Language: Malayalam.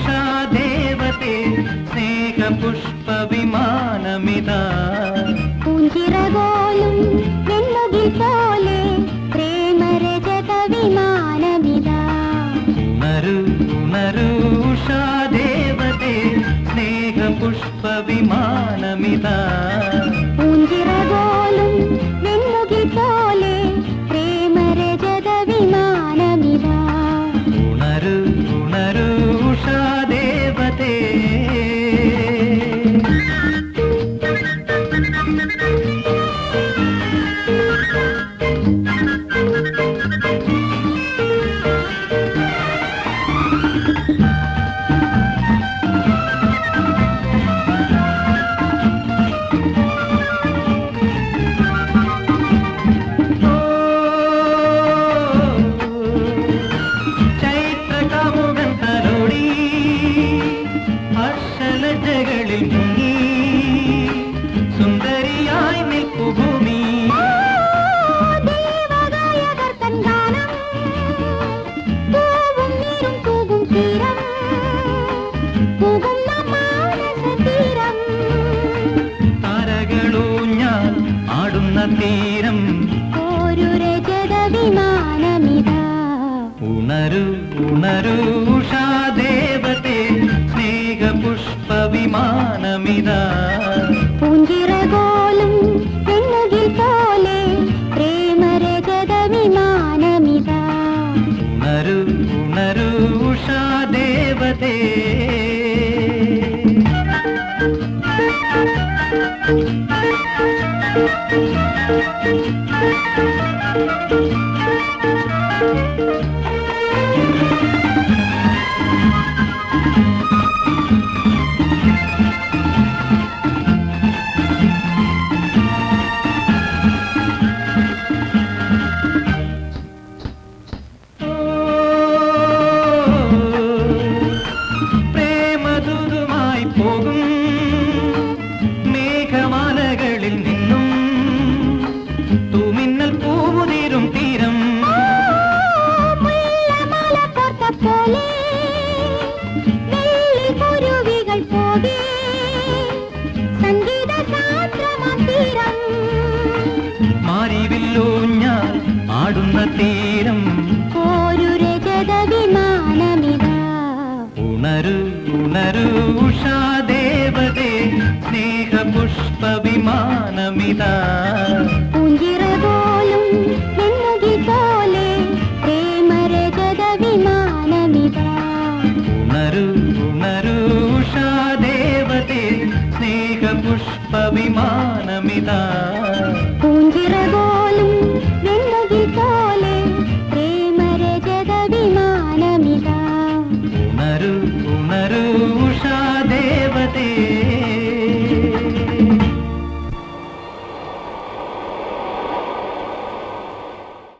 ഉഷാദേവതേ സ്നേഹപുഷ്പവിമാനമിതാ പൂഞ്ചിറകോലും വെണ്ണുകിൽ പോലെ പ്രേമരജത വിമാനമിതാ ഉണരൂ ഉണരൂ ഉഷാദേവതേ സ്നേഹപുഷ്പവിമാനമിതാ പൂഞ്ചിറകോലും വെണ്ണുകിൽ പോലെ പ്രേമരജത വിമാനമിതാ ഉണരൂ ഉണരൂ ഉഷാദേവതേ ജകളിൽ മുങ്ങി സുന്ദരിയായി നിൽക്കു ഭൂമി താരകളൂഞ്ഞാൽ ആടുന്ന തീരം ഒരു രജത വിമാനമിതാ ഉണരൂ ഉണരൂ ഉഷാദേവതേ സ്നേഹപുഷ്പവിമാനമിതാ പൂഞ്ചിറകോലും വെണ്ണുകിൽ പോലെ പ്രേമരജത വിമാനമിതാ ഉണരൂ ഉണരൂ ഉഷാദേവതേ പ്രേമദൂതുമായി പോകും മേഘമാലകളിൽ നിന്നും തൂമിന്നൽ പൂവുതിരും തീരം മാരിവില്ലൂഞ്ഞാൽ ആടുന്ന തീരം ഒരു രജത വിമാനമിതാ ഉണരൂ ഉണരൂ ഉഷാദേവതേ സ്നേഹപുഷ്പവിമാനമിതാ